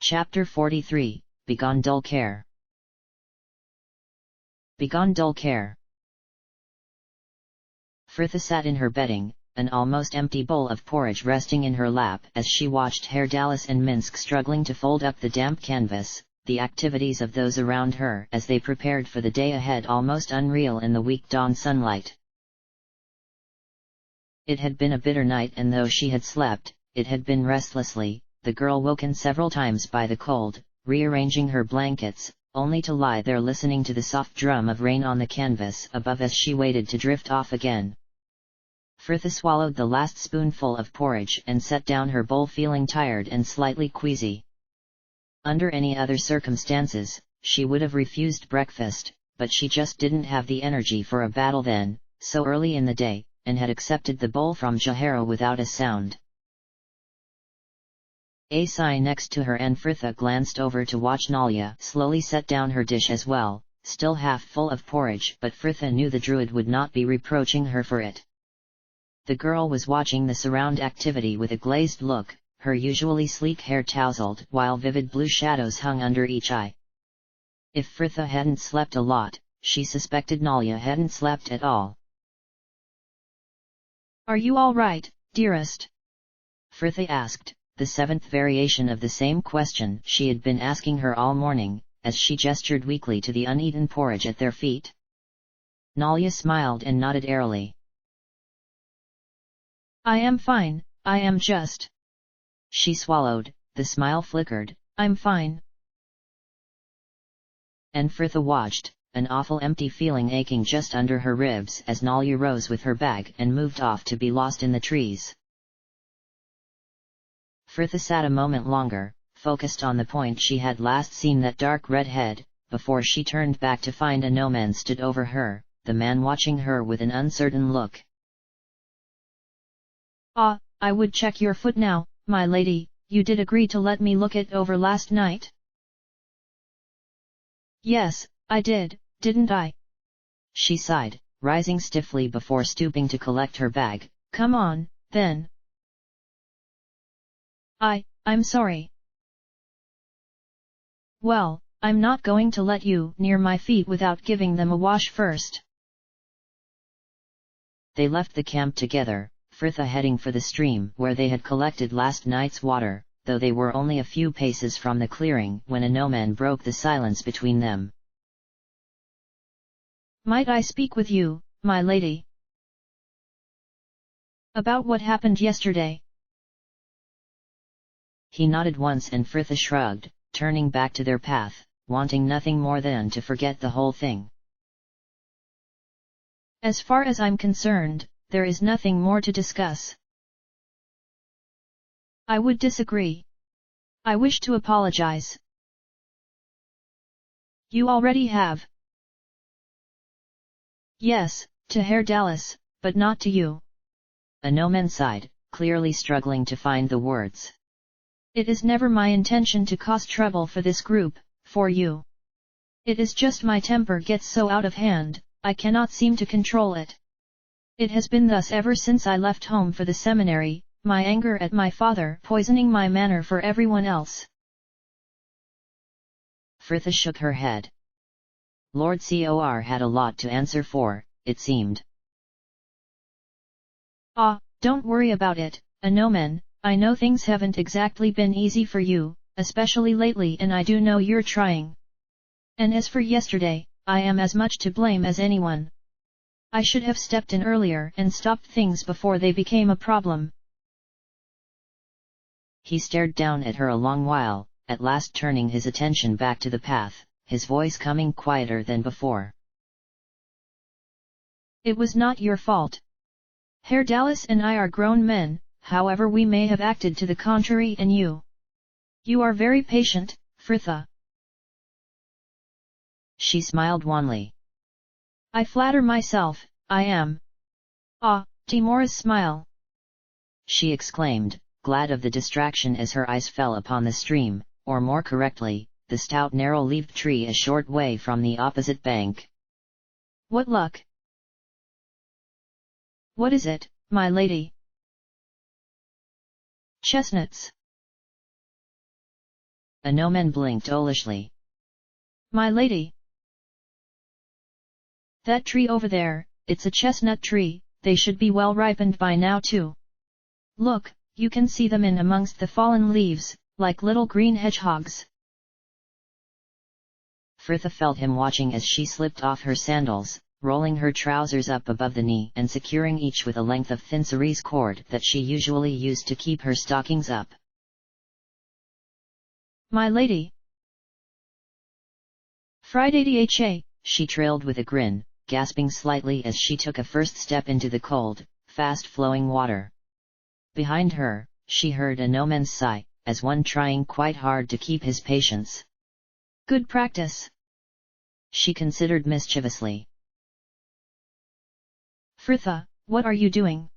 Chapter 43, Begone Dull Care. Begone dull care. Frithia sat in her bedding, an almost empty bowl of porridge resting in her lap as she watched Herr Dallas and Minsk struggling to fold up the damp canvas, the activities of those around her as they prepared for the day ahead almost unreal in the weak dawn sunlight. It had been a bitter night, and though she had slept, it had been restlessly, the girl woken several times by the cold, rearranging her blankets, only to lie there listening to the soft drum of rain on the canvas above as she waited to drift off again. Frithia swallowed the last spoonful of porridge and set down her bowl feeling tired and slightly queasy. Under any other circumstances, she would have refused breakfast, but she just didn't have the energy for a battle then, so early in the day, and had accepted the bowl from Jahara without a sound. A sigh next to her, and Frithia glanced over to watch Nalia slowly set down her dish as well, still half full of porridge, but Frithia knew the druid would not be reproaching her for it. The girl was watching the surround activity with a glazed look, her usually sleek hair tousled while vivid blue shadows hung under each eye. If Frithia hadn't slept a lot, she suspected Nalia hadn't slept at all. "Are you all right, dearest?" Frithia asked, the seventh variation of the same question she had been asking her all morning, as she gestured weakly to the uneaten porridge at their feet. Nalia smiled and nodded airily. "I am fine, I am just..." She swallowed, the smile flickered, "I'm fine." And Frithia watched, an awful empty feeling aching just under her ribs as Nalia rose with her bag and moved off to be lost in the trees. Frithia sat a moment longer, focused on the point she had last seen that dark red head, before she turned back to find a no man stood over her, the man watching her with an uncertain look. "Ah, I would check your foot now, my lady, you did agree to let me look it over last night?" "Yes, I did, didn't I?" She sighed, rising stiffly before stooping to collect her bag. "Come on, then." I'm sorry." "Well, I'm not going to let you near my feet without giving them a wash first." They left the camp together, Frithia heading for the stream where they had collected last night's water, though they were only a few paces from the clearing when a no-man broke the silence between them. "Might I speak with you, my lady?" "About what happened yesterday?" He nodded once and Frithia shrugged, turning back to their path, wanting nothing more than to forget the whole thing. "As far as I'm concerned, there is nothing more to discuss." "I would disagree. I wish to apologize." "You already have." "Yes, to Herr Dallas, but not to you." A no-man sighed, clearly struggling to find the words. "It is never my intention to cause trouble for this group, for you. It is just my temper gets so out of hand, I cannot seem to control it. It has been thus ever since I left home for the seminary, my anger at my father poisoning my manner for everyone else." Frithia shook her head. Lord Cor had a lot to answer for, it seemed. "Ah, don't worry about it, Anomen. I know things haven't exactly been easy for you, especially lately, and I do know you're trying. And as for yesterday, I am as much to blame as anyone. I should have stepped in earlier and stopped things before they became a problem." He stared down at her a long while, at last turning his attention back to the path, his voice coming quieter than before. "It was not your fault. Herr Dallas and I are grown men, however we may have acted to the contrary, and you are very patient, Frithia." She smiled wanly. "I flatter myself, I am." "Ah, Timora's smile!" she exclaimed, glad of the distraction as her eyes fell upon the stream, or more correctly, the stout narrow-leaved tree a short way from the opposite bank. "What luck!" "What is it, my lady?" "Chestnuts." A gnomon blinked owlishly. My lady! That tree over there, it's a chestnut tree, they should be well ripened by now too. Look, you can see them in amongst the fallen leaves, like little green hedgehogs. Frithha felt him watching as she slipped off her sandals, rolling her trousers up above the knee and securing each with a length of thin cerise cord that she usually used to keep her stockings up. My lady! Friday, she trailed with a grin, gasping slightly as she took a first step into the cold, fast-flowing water. Behind her, she heard a gnomon's sigh, as one trying quite hard to keep his patience. Good practice, she considered mischievously. Frithha, what are you doing?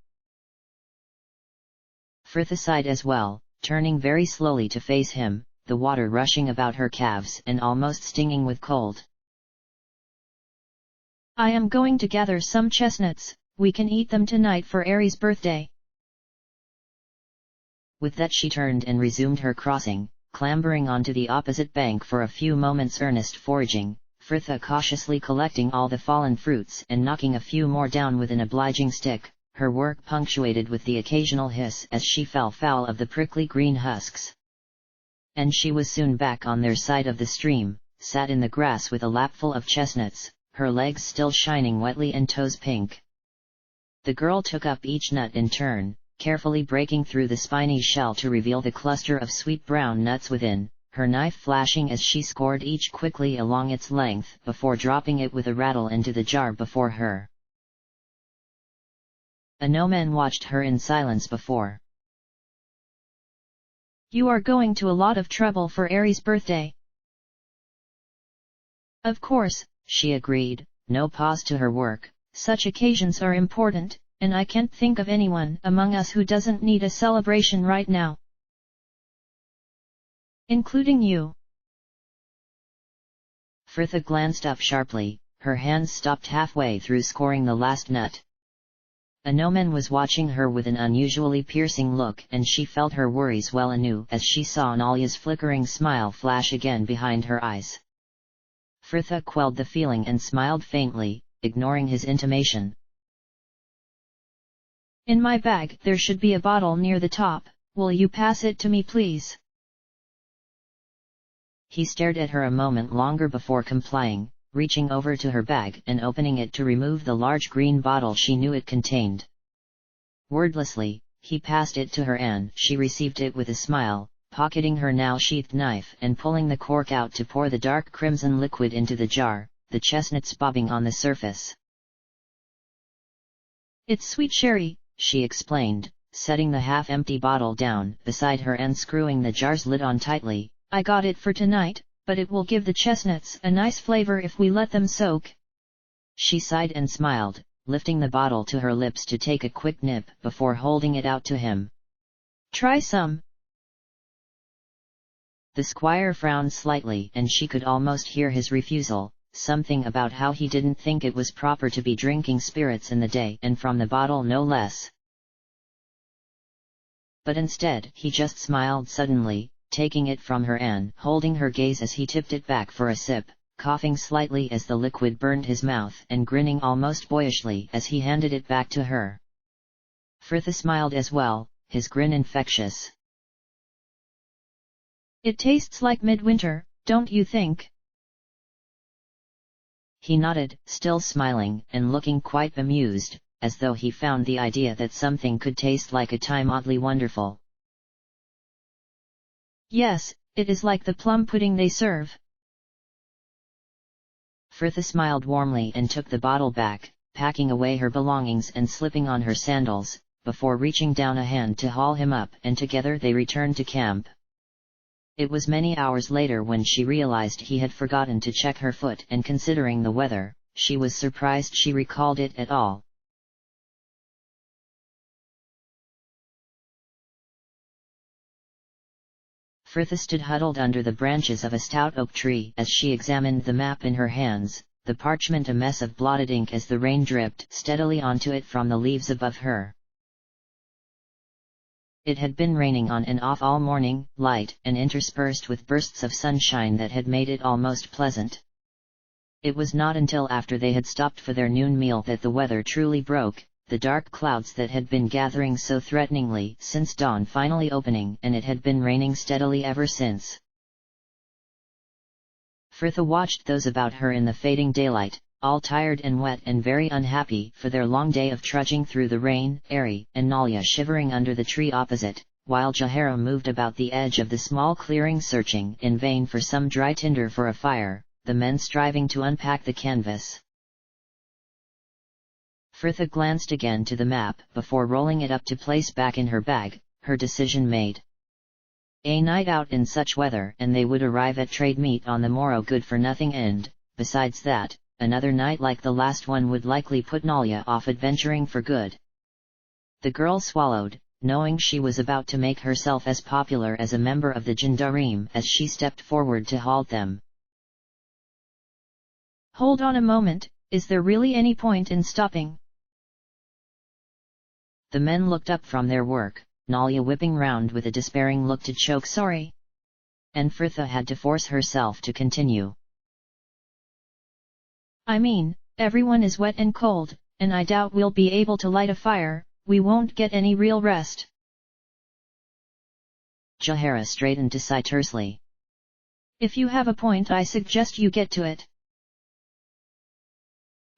Frithha sighed as well, turning very slowly to face him, the water rushing about her calves and almost stinging with cold. I am going to gather some chestnuts, we can eat them tonight for Ares' birthday. With that she turned and resumed her crossing, clambering onto the opposite bank for a few moments' earnest foraging, Frithha cautiously collecting all the fallen fruits and knocking a few more down with an obliging stick, her work punctuated with the occasional hiss as she fell foul of the prickly green husks. And she was soon back on their side of the stream, sat in the grass with a lapful of chestnuts, her legs still shining wetly and toes pink. The girl took up each nut in turn, carefully breaking through the spiny shell to reveal the cluster of sweet brown nuts within, her knife flashing as she scored each quickly along its length before dropping it with a rattle into the jar before her. A gnomon watched her in silence before. You are going to a lot of trouble for Ares' birthday. Of course, she agreed, no pause to her work, such occasions are important, and I can't think of anyone among us who doesn't need a celebration right now. Including you. Frithha glanced up sharply, her hands stopped halfway through scoring the last nut. A gnomon was watching her with an unusually piercing look and she felt her worries well anew as she saw Nalya's flickering smile flash again behind her eyes. Frithha quelled the feeling and smiled faintly, ignoring his intimation. In my bag there should be a bottle near the top, will you pass it to me please? He stared at her a moment longer before complying, reaching over to her bag and opening it to remove the large green bottle she knew it contained. Wordlessly, he passed it to her and she received it with a smile, pocketing her now sheathed knife and pulling the cork out to pour the dark crimson liquid into the jar, the chestnuts bobbing on the surface. It's sweet sherry, she explained, setting the half-empty bottle down beside her and screwing the jar's lid on tightly. I got it for tonight, but it will give the chestnuts a nice flavor if we let them soak. She sighed and smiled, lifting the bottle to her lips to take a quick nip before holding it out to him. Try some. The squire frowned slightly and she could almost hear his refusal, something about how he didn't think it was proper to be drinking spirits in the day and from the bottle no less. But instead he just smiled suddenly, taking it from her and holding her gaze as he tipped it back for a sip, coughing slightly as the liquid burned his mouth and grinning almost boyishly as he handed it back to her. Frithha smiled as well, his grin infectious. It tastes like midwinter, don't you think? He nodded, still smiling and looking quite bemused, as though he found the idea that something could taste like a time oddly wonderful. Yes, it is like the plum pudding they serve. Frithha smiled warmly and took the bottle back, packing away her belongings and slipping on her sandals, before reaching down a hand to haul him up and together they returned to camp. It was many hours later when she realized he had forgotten to check her foot and considering the weather, she was surprised she recalled it at all. Frithha stood huddled under the branches of a stout oak tree as she examined the map in her hands, the parchment a mess of blotted ink as the rain dripped steadily onto it from the leaves above her. It had been raining on and off all morning, light and interspersed with bursts of sunshine that had made it almost pleasant. It was not until after they had stopped for their noon meal that the weather truly broke, the dark clouds that had been gathering so threateningly since dawn finally opening, and it had been raining steadily ever since. Frithha watched those about her in the fading daylight, all tired and wet and very unhappy for their long day of trudging through the rain, Ari and Nalya shivering under the tree opposite, while Jahara moved about the edge of the small clearing searching in vain for some dry tinder for a fire, the men striving to unpack the canvas. Frithha glanced again to the map before rolling it up to place back in her bag, her decision made. A night out in such weather and they would arrive at trade meet on the morrow good for nothing, and, besides that, another night like the last one would likely put Nalya off adventuring for good. The girl swallowed, knowing she was about to make herself as popular as a member of the Jandarim as she stepped forward to halt them. Hold on a moment, is there really any point in stopping? The men looked up from their work, Nalya whipping round with a despairing look to choke sorry. And Frithha had to force herself to continue. I mean, everyone is wet and cold, and I doubt we'll be able to light a fire, we won't get any real rest. Jahara straightened to sigh tersely. If you have a point, I suggest you get to it.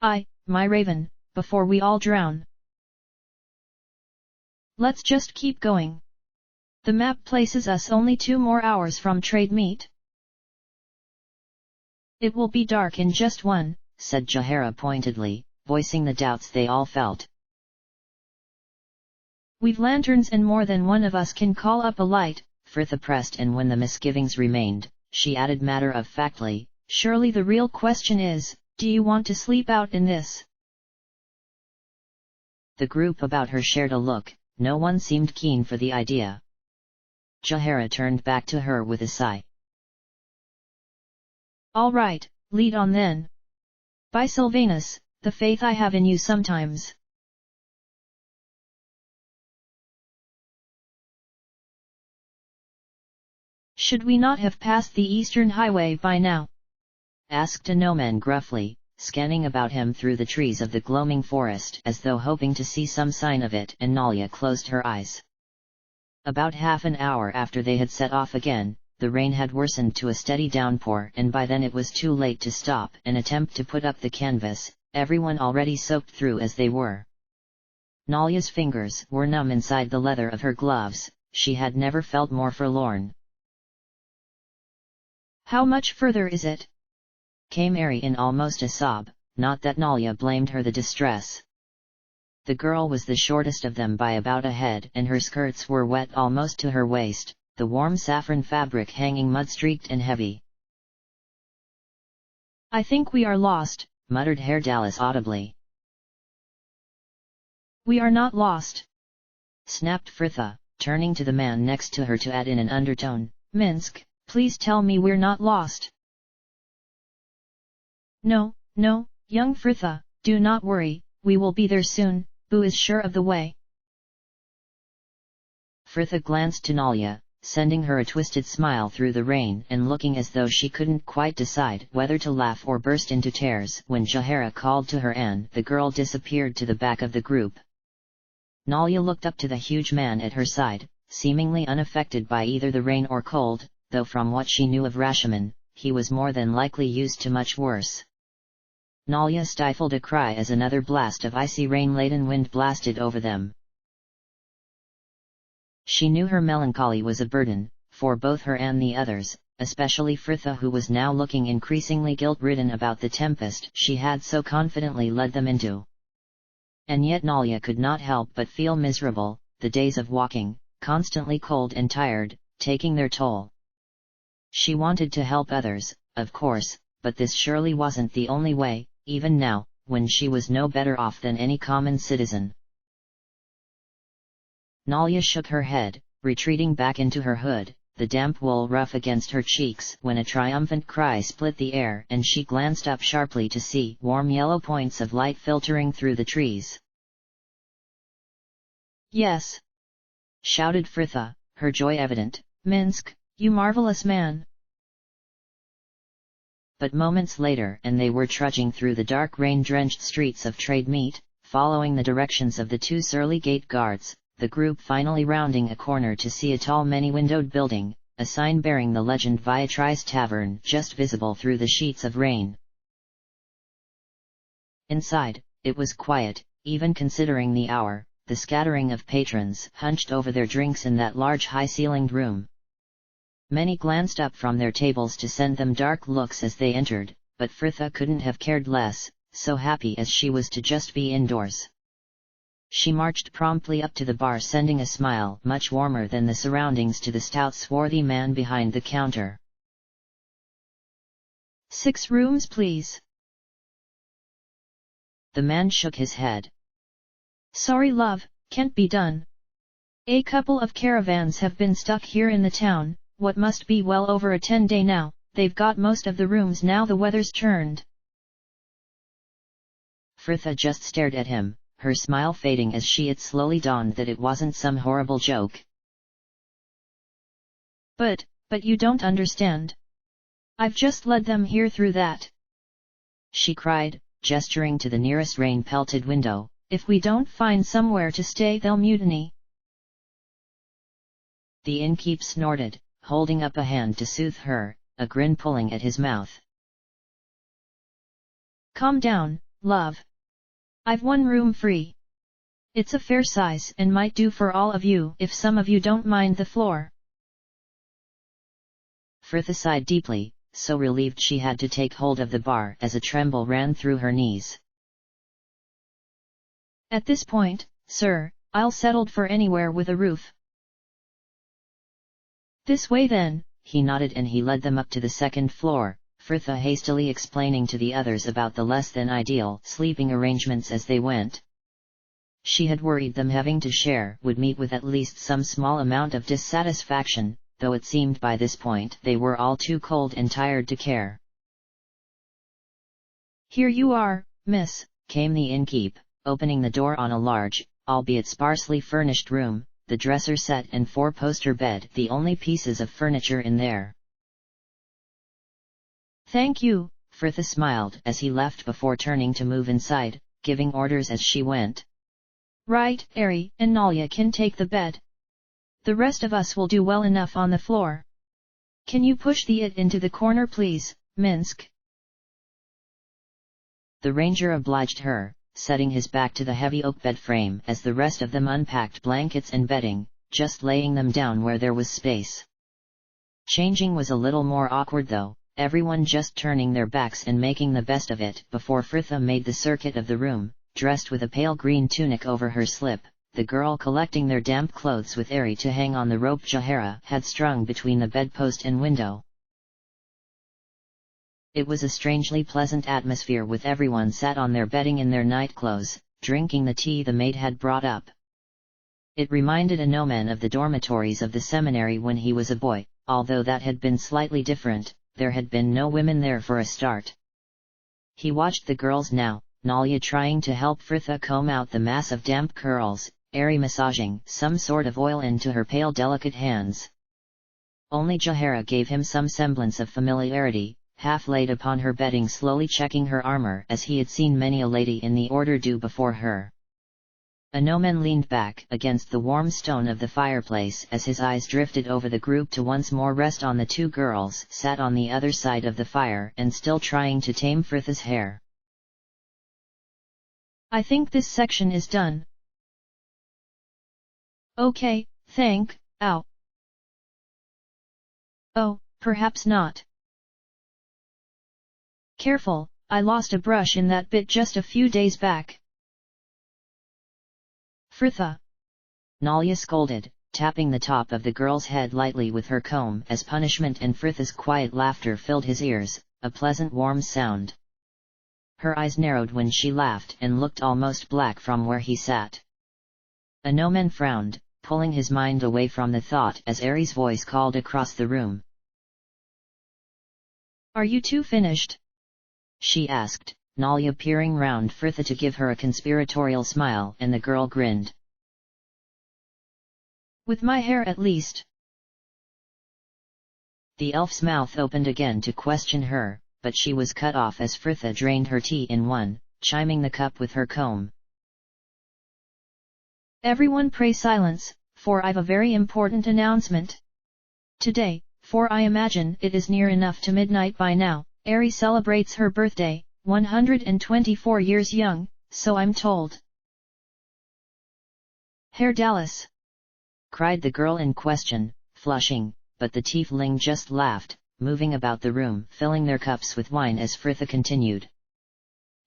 My raven, before we all drown. Let's just keep going. The map places us only 2 more hours from trade meet. It will be dark in just 1, said Jahara pointedly, voicing the doubts they all felt. We've lanterns and more than one of us can call up a light, Frithha pressed, and when the misgivings remained, she added matter-of-factly, surely the real question is, do you want to sleep out in this? The group about her shared a look, no one seemed keen for the idea. Jahara turned back to her with a sigh. All right, lead on then. By Sylvanus, the faith I have in you sometimes. Should we not have passed the Eastern Highway by now? Asked a gnome gruffly, scanning about him through the trees of the gloaming forest as though hoping to see some sign of it, and Nalya closed her eyes. About half an hour after they had set off again, the rain had worsened to a steady downpour, and by then it was too late to stop and attempt to put up the canvas, everyone already soaked through as they were. Nalya's fingers were numb inside the leather of her gloves, she had never felt more forlorn. How much further is it? Came Ari in almost a sob, not that Nalya blamed her the distress. The girl was the shortest of them by about a head, and her skirts were wet almost to her waist, the warm saffron fabric hanging mud-streaked and heavy. I think we are lost, muttered Herr Dallas audibly. We are not lost, snapped Frithha, turning to the man next to her to add in an undertone, Minsk, please tell me we're not lost. No, young Frithha, do not worry, we will be there soon, Boo is sure of the way. Frithha glanced to Nalya, sending her a twisted smile through the rain and looking as though she couldn't quite decide whether to laugh or burst into tears. When Jahara called to her and the girl disappeared to the back of the group. Nalya looked up to the huge man at her side, seemingly unaffected by either the rain or cold, though from what she knew of Rashomon, he was more than likely used to much worse. Nalya stifled a cry as another blast of icy rain-laden wind blasted over them. She knew her melancholy was a burden, for both her and the others, especially Frithha, who was now looking increasingly guilt-ridden about the tempest she had so confidently led them into. And yet Nalya could not help but feel miserable, the days of walking, constantly cold and tired, taking their toll. She wanted to help others, of course, but this surely wasn't the only way, even now, when she was no better off than any common citizen. Nalya shook her head, retreating back into her hood, the damp wool rough against her cheeks, when a triumphant cry split the air and she glanced up sharply to see warm yellow points of light filtering through the trees. Yes. shouted Fritha, her joy evident. Minsk, you marvelous man! But moments later and they were trudging through the dark rain-drenched streets of Trade Meet, following the directions of the two surly gate guards, the group finally rounding a corner to see a tall many-windowed building, a sign bearing the legend Viatrice Tavern just visible through the sheets of rain. Inside, it was quiet, even considering the hour, the scattering of patrons hunched over their drinks in that large high-ceilinged room. Many glanced up from their tables to send them dark looks as they entered, but Fritha couldn't have cared less, so happy as she was to just be indoors. She marched promptly up to the bar, sending a smile much warmer than the surroundings to the stout swarthy man behind the counter. 6 rooms please. The man shook his head. Sorry love, can't be done. A couple of caravans have been stuck here in the town, what must be well over a 10-day now, they've got most of the rooms now the weather's turned. Fritha just stared at him, her smile fading as it slowly dawned that it wasn't some horrible joke. But you don't understand. I've just led them here through that, she cried, gesturing to the nearest rain-pelted window. If we don't find somewhere to stay they'll mutiny. The innkeep snorted, holding up a hand to soothe her, a grin pulling at his mouth. Calm down, love. I've 1 room free. It's a fair size and might do for all of you if some of you don't mind the floor. Fritha sighed deeply, so relieved she had to take hold of the bar as a tremble ran through her knees. At this point, sir, I'll settle for anywhere with a roof. This way then, he nodded and he led them up to the 2nd floor, Fritha hastily explaining to the others about the less than ideal sleeping arrangements as they went. She had worried them having to share would meet with at least some small amount of dissatisfaction, though it seemed by this point they were all too cold and tired to care. Here you are, miss, came the innkeep, opening the door on a large, albeit sparsely furnished room, the dresser set and 4-poster bed the only pieces of furniture in there. Thank you, Fritha smiled as he left before turning to move inside, giving orders as she went. Right, Ari and Nalia can take the bed. The rest of us will do well enough on the floor. Can you push the it into the corner please, Minsk? The ranger obliged her, setting his back to the heavy oak bed frame as the rest of them unpacked blankets and bedding, just laying them down where there was space. Changing was a little more awkward though, everyone just turning their backs and making the best of it before Fritha made the circuit of the room, dressed with a pale green tunic over her slip, the girl collecting their damp clothes with Ari to hang on the rope Jahara had strung between the bedpost and window. It was a strangely pleasant atmosphere with everyone sat on their bedding in their nightclothes, drinking the tea the maid had brought up. It reminded Anoman of the dormitories of the seminary when he was a boy, although that had been slightly different, there had been no women there for a start. He watched the girls now, Nalia trying to help Fritha comb out the mass of damp curls, Ari massaging some sort of oil into her pale delicate hands. Only Jahara gave him some semblance of familiarity, half laid upon her bedding slowly checking her armor as he had seen many a lady in the order do before her. Anoman leaned back against the warm stone of the fireplace as his eyes drifted over the group to once more rest on the 2 girls sat on the other side of the fire and still trying to tame Fritha's hair. I think this section is done. Okay, ow. Oh, perhaps not. Careful, I lost a brush in that bit just a few days back. Fritha! Nalia scolded, tapping the top of the girl's head lightly with her comb as punishment, and Fritha's quiet laughter filled his ears, a pleasant warm sound. Her eyes narrowed when she laughed and looked almost black from where he sat. Anoman frowned, pulling his mind away from the thought as Ari's voice called across the room. Are you two finished? She asked, Nalia peering round Fritha to give her a conspiratorial smile, and the girl grinned. With my hair at least. The elf's mouth opened again to question her, but she was cut off as Fritha drained her tea in one, chiming the cup with her comb. Everyone pray silence, for I've a very important announcement. Today, for I imagine it is near enough to midnight by now, Ari celebrates her birthday, 124 years young, so I'm told. Herr Dallas! Cried the girl in question, flushing, but the tiefling just laughed, moving about the room, filling their cups with wine as Fritha continued.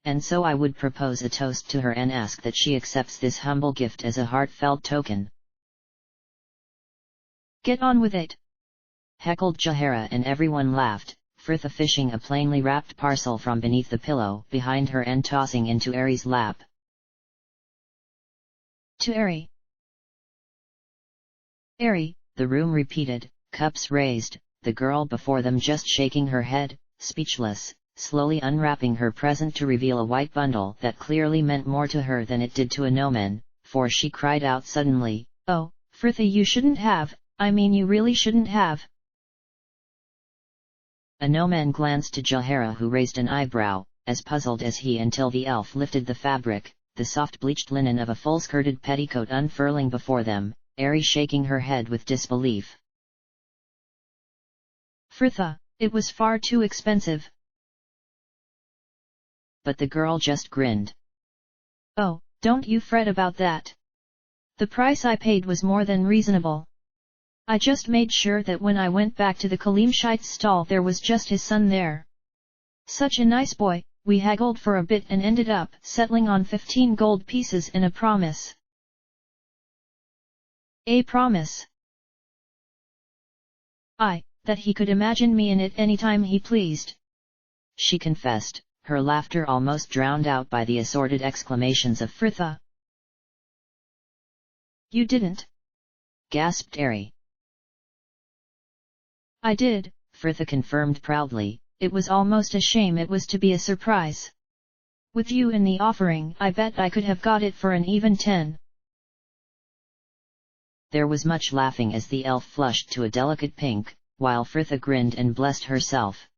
And so I would propose a toast to her and ask that she accepts this humble gift as a heartfelt token. Get on with it! Heckled Jahara, and everyone laughed, Fritha fishing a plainly wrapped parcel from beneath the pillow behind her and tossing into Ari's lap. To Ari. Ari, the room repeated, cups raised, the girl before them just shaking her head, speechless, slowly unwrapping her present to reveal a white bundle that clearly meant more to her than it did to a gnomon, for she cried out suddenly, "Oh, Fritha, you shouldn't have, I mean you really shouldn't have." A gnomon glanced to Jahara, who raised an eyebrow, as puzzled as he, until the elf lifted the fabric, the soft bleached linen of a full-skirted petticoat unfurling before them, Ari shaking her head with disbelief. "Fritha, it was far too expensive." But the girl just grinned. "Oh, don't you fret about that. The price I paid was more than reasonable. I just made sure that when I went back to the Kalimshite's stall there was just his son there. Such a nice boy." We haggled for a bit and ended up settling on 15 gold pieces and a promise. A promise? That he could imagine me in it anytime he pleased," she confessed, her laughter almost drowned out by the assorted exclamations of Fritha. "You didn't?" gasped Ari. "I did," Fritha confirmed proudly. "It was almost a shame it was to be a surprise. With you in the offering, I bet I could have got it for an even 10. There was much laughing as the elf flushed to a delicate pink, while Fritha grinned and blessed herself.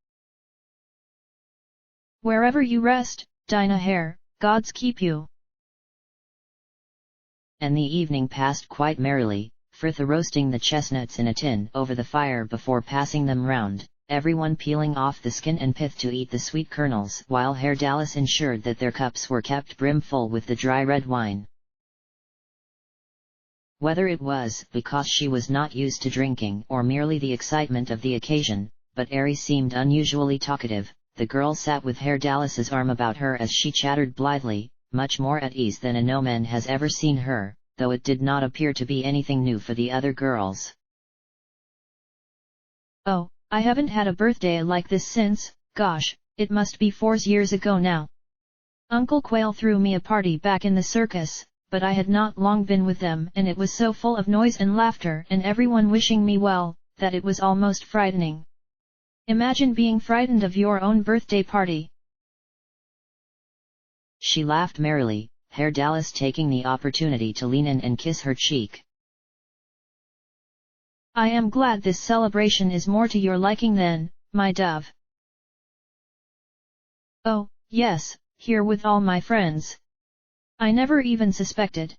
"Wherever you rest, Dinah Hare, gods keep you." And the evening passed quite merrily, Fritha roasting the chestnuts in a tin over the fire before passing them round, everyone peeling off the skin and pith to eat the sweet kernels, while Herr Dallas ensured that their cups were kept brimful with the dry red wine. Whether it was because she was not used to drinking or merely the excitement of the occasion, but Ari seemed unusually talkative. The girl sat with Herr Dallas's arm about her as she chattered blithely, much more at ease than a gnomon has ever seen her, though it did not appear to be anything new for the other girls. "Oh, I haven't had a birthday like this since, gosh, it must be 4 years ago now. Uncle Quail threw me a party back in the circus, but I had not long been with them and it was so full of noise and laughter and everyone wishing me well, that it was almost frightening. Imagine being frightened of your own birthday party." She laughed merrily, Herr Dallas taking the opportunity to lean in and kiss her cheek. "I am glad this celebration is more to your liking then, my dove." "Oh, yes, here with all my friends. I never even suspected."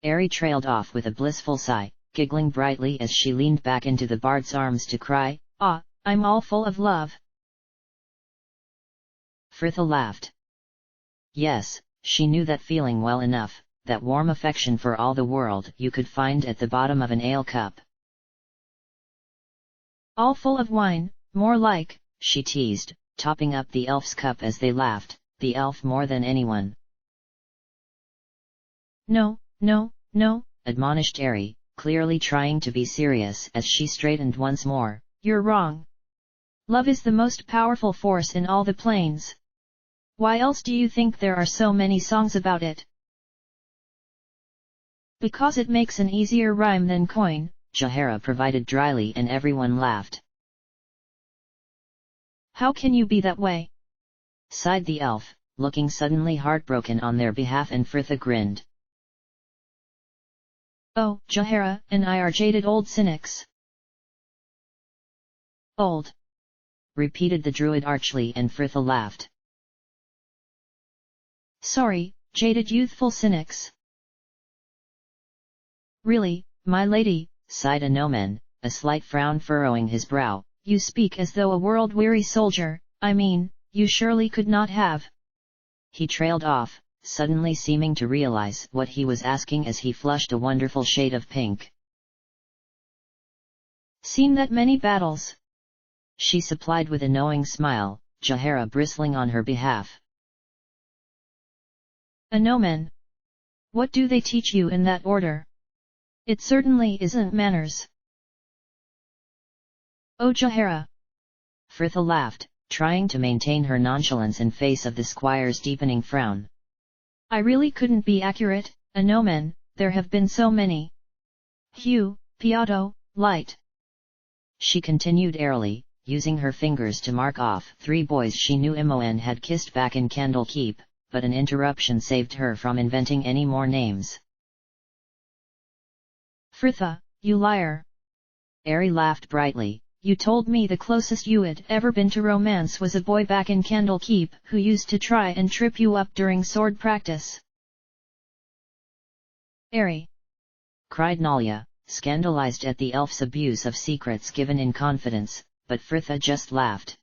Ari trailed off with a blissful sigh, giggling brightly as she leaned back into the bard's arms to cry, "Ah, I'm all full of love." Fritha laughed. Yes, she knew that feeling well enough, that warm affection for all the world you could find at the bottom of an ale cup. "All full of wine, more like," she teased, topping up the elf's cup as they laughed, the elf more than anyone. No, no, no," admonished Ari, clearly trying to be serious as she straightened once more. "You're wrong. Love is the most powerful force in all the planes. Why else do you think there are so many songs about it?" "Because it makes an easier rhyme than coin," Jahara provided dryly, and everyone laughed. "How can you be that way?" sighed the elf, looking suddenly heartbroken on their behalf, and Fritha grinned. Oh, Jahara and I are jaded old cynics. Old? Repeated the druid archly, and Fritha laughed. Sorry, jaded youthful cynics. Really, my lady, sighed a Nomen, a slight frown furrowing his brow. You speak as though a world-weary soldier. I mean, you surely could not have. He trailed off, suddenly seeming to realize what he was asking as he flushed a wonderful shade of pink. Seen that many battles? She supplied with a knowing smile, Jahara bristling on her behalf. A Nomen. What do they teach you in that order? It certainly isn't manners. Oh Jahara! Fritha laughed, trying to maintain her nonchalance in face of the squire's deepening frown. I really couldn't be accurate, a Nomen, there have been so many. Hugh, Piotto, Light. She continued airily, using her fingers to mark off 3 boys she knew Imoen had kissed back in Candlekeep, but an interruption saved her from inventing any more names. Fritha, you liar! Ari laughed brightly. You told me the closest you had ever been to romance was a boy back in Candlekeep who used to try and trip you up during sword practice. Ari! Cried Nalia, scandalized at the elf's abuse of secrets given in confidence, but Fritha just laughed.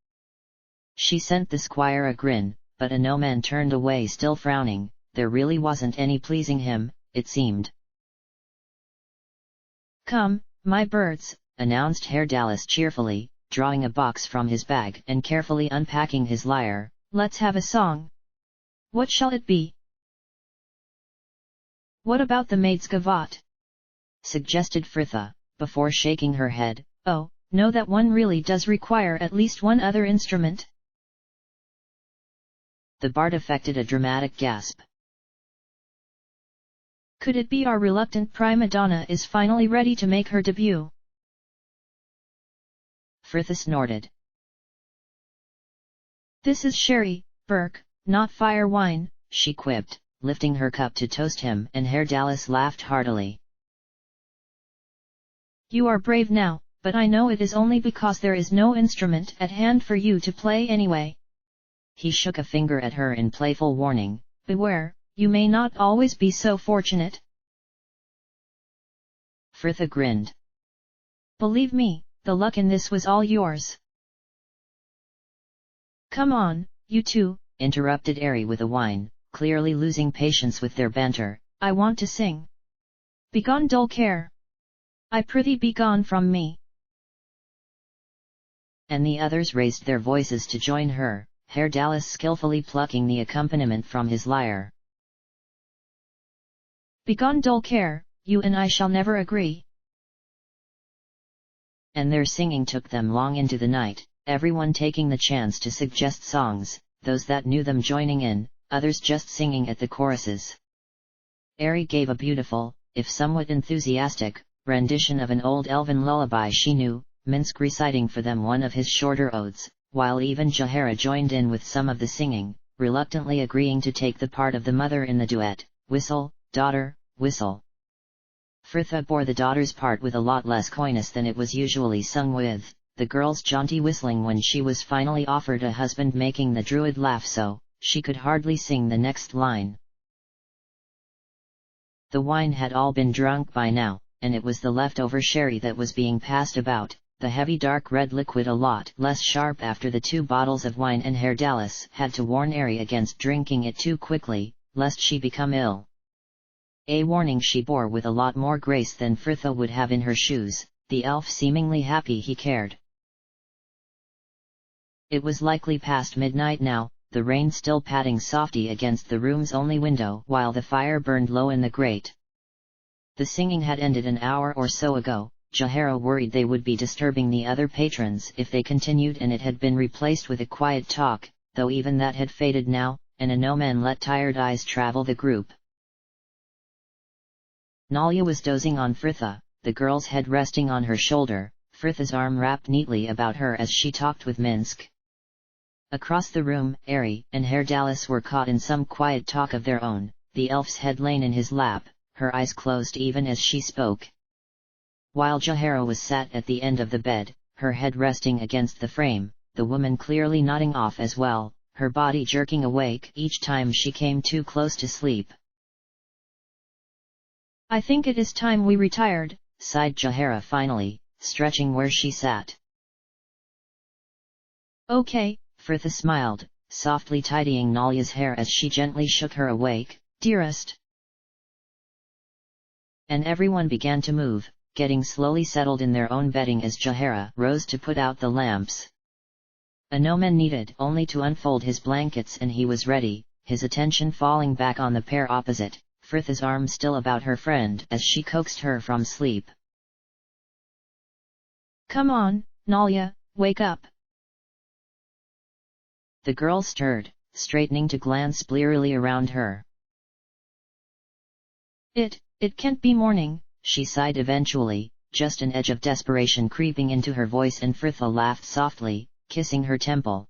She sent the squire a grin, but a Nomen turned away still frowning. There really wasn't any pleasing him, it seemed. Come, my birds, announced Herr Dallas cheerfully, drawing a box from his bag and carefully unpacking his lyre. Let's have a song. What shall it be? What about the maid's gavotte? Suggested Fritha, before shaking her head. Oh, no, that one really does require at least one other instrument. The bard affected a dramatic gasp. Could it be our reluctant prima donna is finally ready to make her debut? Fritha snorted. This is sherry, Burke, not fire wine, she quipped, lifting her cup to toast him, and Herr Dallas laughed heartily. You are brave now, but I know it is only because there is no instrument at hand for you to play anyway. He shook a finger at her in playful warning. Beware, you may not always be so fortunate. Fritha grinned. Believe me, the luck in this was all yours. Come on, you two, interrupted Ari with a whine, clearly losing patience with their banter. I want to sing. Begone dull care. I prithee begone from me. And the others raised their voices to join her, Herr Dallas skillfully plucking the accompaniment from his lyre. Begone dull care, you and I shall never agree. And their singing took them long into the night, everyone taking the chance to suggest songs, those that knew them joining in, others just singing at the choruses. Ari gave a beautiful, if somewhat enthusiastic, rendition of an old elven lullaby she knew, Minsk reciting for them one of his shorter odes, while even Jahara joined in with some of the singing, reluctantly agreeing to take the part of the mother in the duet. Whistle, daughter, whistle. Fritha bore the daughter's part with a lot less coyness than it was usually sung with, the girl's jaunty whistling when she was finally offered a husband making the druid laugh so, she could hardly sing the next line. The wine had all been drunk by now, and it was the leftover sherry that was being passed about, the heavy dark red liquid a lot less sharp after the 2 bottles of wine, and Herr Dallas had to warn Ari against drinking it too quickly, lest she become ill. A warning she bore with a lot more grace than Fritha would have in her shoes, the elf seemingly happy he cared. It was likely past midnight now, the rain still patting softly against the room's only window while the fire burned low in the grate. The singing had ended an hour or so ago. Jahara worried they would be disturbing the other patrons if they continued, and it had been replaced with a quiet talk, though even that had faded now, and a Nomen let tired eyes travel the group. Nalia was dozing on Fritha, the girl's head resting on her shoulder, Fritha's arm wrapped neatly about her as she talked with Minsk. Across the room, Ari and Herr Dallas were caught in some quiet talk of their own, the elf's head lain in his lap, her eyes closed even as she spoke. While Jahara was sat at the end of the bed, her head resting against the frame, the woman clearly nodding off as well, her body jerking awake each time she came too close to sleep. I think it is time we retired, sighed Jahara finally, stretching where she sat. Okay, Fritha smiled, softly tidying Nalia's hair as she gently shook her awake. Dearest. And everyone began to move, getting slowly settled in their own bedding as Jahara rose to put out the lamps. Anoman needed only to unfold his blankets and he was ready, his attention falling back on the pair opposite, Fritha's arm still about her friend as she coaxed her from sleep. Come on, Nalia, wake up. The girl stirred, straightening to glance blearily around her. It can't be morning, she sighed eventually, just an edge of desperation creeping into her voice, and Fritha laughed softly, kissing her temple.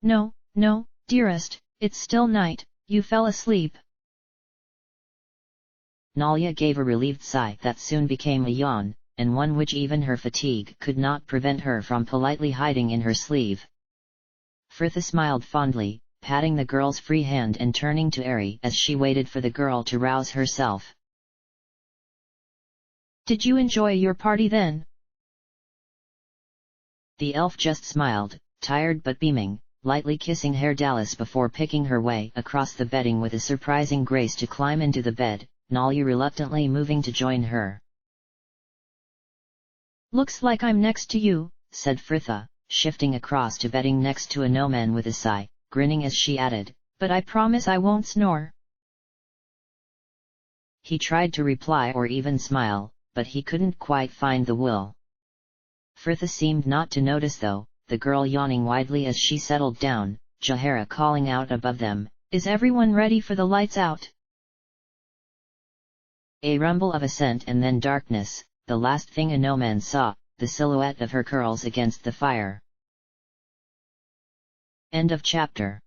No, dearest, it's still night, you fell asleep. Nalia gave a relieved sigh that soon became a yawn, and one which even her fatigue could not prevent her from politely hiding in her sleeve. Fritha smiled fondly, patting the girl's free hand and turning to Eri as she waited for the girl to rouse herself. Did you enjoy your party then? The elf just smiled, tired but beaming, lightly kissing Herr Dallas before picking her way across the bedding with a surprising grace to climb into the bed, Nalia reluctantly moving to join her. Looks like I'm next to you, said Fritha, shifting across to bedding next to Anoman with a sigh, grinning as she added, but I promise I won't snore. He tried to reply or even smile, but he couldn't quite find the will. Fritha seemed not to notice though, the girl yawning widely as she settled down, Jahara calling out above them, Is everyone ready for the lights out? A rumble of assent and then darkness, the last thing Anoman saw, the silhouette of her curls against the fire. End of chapter.